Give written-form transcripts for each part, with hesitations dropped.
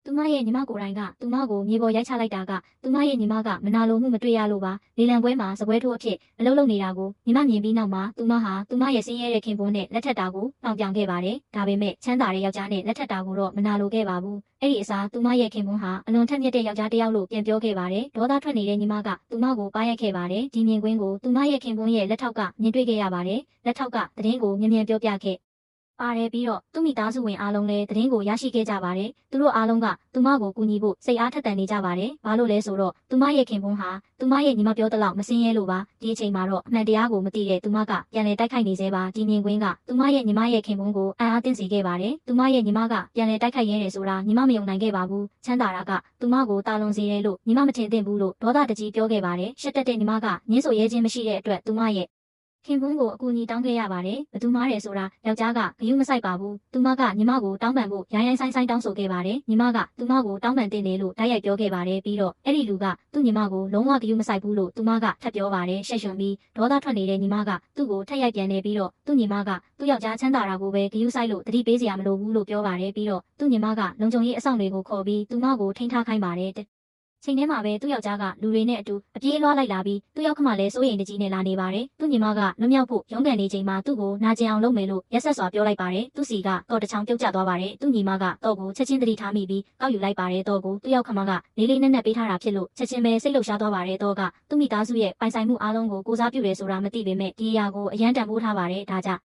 သူမရဲ့ညီမကိုယ်တိုင်ကသူမကိုမြေပေါ်ရိုက်ချလိုက်တာကသူမရဲ့ညီမကမနာလိုမှုမတွေ့ရလို့ပါလေလံပွဲမှာစပွဲထိုးအဖြစ်အလုပ်လုပ်နေတာကိုညီမမြင်ပြီးနောက်မှာသူမဟာသူမရဲ့ဆင်းရဲတဲ့ခင်ပွန်းနဲ့လက်ထပ်တာကိုနှောင်ပြောင်ခဲ့ပါတယ်ဒါပေမဲ့ချမ်းသာတဲ့ယောက်ျားနဲ့လက်ထပ်တာကိုတော့မနာလိုခဲ့ပါဘူးအဲ့ဒီအစားသူမရဲ့ခင်ပွန်းဟာအလွန်ထက်မြက်တဲ့ယောက်ျားတစ်ယောက်လို့ပြန်ပြောခဲ့ပါတယ်ဒေါသထွက်နေတဲ့ညီမကသူမကိုပါရိုက်ခဲ့ပါတယ်ဒီမြင်ကွင်းကိုသူမရဲ့ခင်ပွန်းရဲ့လက်ထောက်ကမြင်တွေ့ခဲ့ရပါတယ်လက်ထောက်ကသတင်းကိုမြန်ပြောပြခဲ့ပါတယ်ပြီးတော့သူ့မိသားစုဝင်အားလုံးလည်းသတင်းကိုရရှိခဲ့ကြပါတယ်သူတို့အားလုံးကသူမကိုကူညီဖို့စိတ်အားထက်သန်နေကြပါတယ်ဘာလို့လဲဆိုတော့သူမရဲ့ခင်ပွန်းဟာသူမရဲ့ညီမပြောသလောက်မစင်းရဲလို့ပါဒီအချိန်မှာတော့အမှန်တရားကိုမသိတဲ့သူမကပြန်လည်တိုက်ခိုက်နေသေးပါဒီမြင်ကွင်းကသူမရဲ့ညီမရဲ့ခင်ပွန်းကိုအံ့အားသင့်စေခဲ့ပါတယ်သူမရဲ့ညီမကပြန်လည်တိုက်ခိုက်ရဲတယ်ဆိုတာညီမမယုံနိုင်ခဲ့ပါဘူးချမ်းသာတာကသူမကိုတာလွန်စေတယ်လို့ညီမမထင်သင့်ဘူးလို့ဒေါသတကြီးပြောခဲ့ပါတယ်ရှက်တက်တဲ့ညီမကညှင်းဆိုရဲခြင်းမရှိတဲ့အတွက်သူမရဲ့ခင်ပွန်းကိုအကူအညီတောင်းခဲ့ရပါတယ်။ဘသူမားတယ်ဆိုတာယောက်ျားကဂယုမဆိုင်ပါဘူး။သူမကညီမကိုတောင်းပန်ဖို့ရိုင်းဆိုင်တောင်းဆိုခဲ့ပါတယ်။ညီမကသူမကိုတောင်းပန်တင်တယ်လို့တိုက်ရိုက်ပြောခဲ့ပါတယ်။ပြီးတော့အဲ့ဒီလူကသူ့ညီမကိုလုံးဝဂယုမဆိုင်ဘူးလို့သူမကထပ်ပြောပါတယ်။ရှက်ရွံ့ပြီးဒေါသထွက်နေတဲ့ညီမကသူ့ကိုထက်ရိုက်ပြန်နေပြီးတော့သူ့ညီမကသူ့ယောက်ျားချမ်းသာတာကိုပဲဂယုဆိုင်လို့တတိပေးစရာမလိုဘူးလို့ပြောပါတယ်။ပြီးတော့သူ့ညီမကလုံခြုံရေးအဆောင်တွေကိုခေါ်ပြီးသူမကိုထိန်းထားခိုင်းပါတယ်။ချိန်ထဲမှာပဲသူ့ယောက်ျားကလူတွေနဲ့အတူအပြေးလွှားလိုက်လာပြီးသူ့ယောက်ခမလည်းစိုးရိမ်တကြီးနဲ့လာနေပါတယ်။သူ့ညီမကလွတ်မြောက်ဖို့ရုန်းကန်နေချိန်မှာသူ့ကိုနာကျင်အောင်လုပ်မယ်လို့ရက်ဆက်စွာပြောလိုက်ပါတယ်။သူ့စီကတော့တချောင်ပြုတ်ကျသွားပါတယ်။သူ့ညီမကတော့ကိုချက်ချင်းသတိထားမိပြီးကောက်ယူလိုက်ပါတယ်။တော့ကိုသူ့ယောက်ခမကလေးလေးနက်နက်ပေးထားတာဖြစ်လို့ချက်ချင်းပဲစိတ်လှုပ်ရှားသွားပါတယ်။တော့ကသူ့မိသားစုရဲ့ပိုင်ဆိုင်မှုအားလုံးကိုကိုစားပြုတယ်ဆိုတာမသိပေမဲ့ဒီအရာကိုအယံတန်ဖိုးထားပါတယ်။ဒါကြောင့်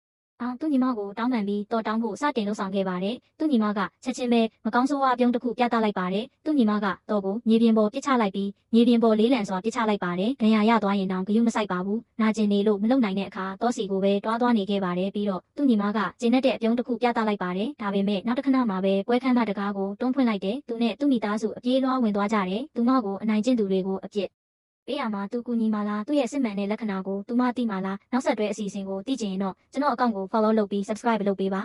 သူ့ညီမကိုတောင်းပန်ပြီးတောင်းဖို့စတင်လှုပ်ဆောင်ခဲ့ပါတယ်။သူ့ညီမကချက်ချင်းပဲမကောင်းဆိုးဝါးပြုံးတစ်ခုပြသလိုက်ပါတယ်။သူ့ညီမကတော့ကိုမြေပြင်ပေါ်ပစ်ချလိုက်ပြီးမြေပြင်ပေါ်လေးလံစွာပစ်ချလိုက်ပါတယ်။ဒဏ်ရာရသွားရင်တောင်ဂယုမဆိုင်ပါဘူး။နာကျင်နေလို့မလုံနိုင်တဲ့အခါတောစီကိုပဲတွားနေခဲ့ပါတယ်။ပြီးတော့သူ့ညီမကကျင်းတဲ့အပြုံးတစ်ခုပြသလိုက်ပါတယ်။ဒါပေမဲ့နောက်တစ်ခဏမှာပဲပွဲခန်းမတကားကိုတွန်းဖွင့်လိုက်တယ်။သူနဲ့သူ့မိသားစုအပြေးလွှားဝင်သွားကြတယ်။သူမကိုအနိုင်ကျင့်သူတွေကိုအပြစ်ပေးရမှာသူကူညီမလားသူ့ရဲ့စစ်မှန်တဲ့လက္ခဏာကိုသူမသိမှာလားနောက်ဆက်တွဲအစီအစဉ်ကိုသိချင်ရင်တော့ကျွန်တော်အကောင့်ကို follow လုပ်ပြီး subscribe လုပ်ပေးပါ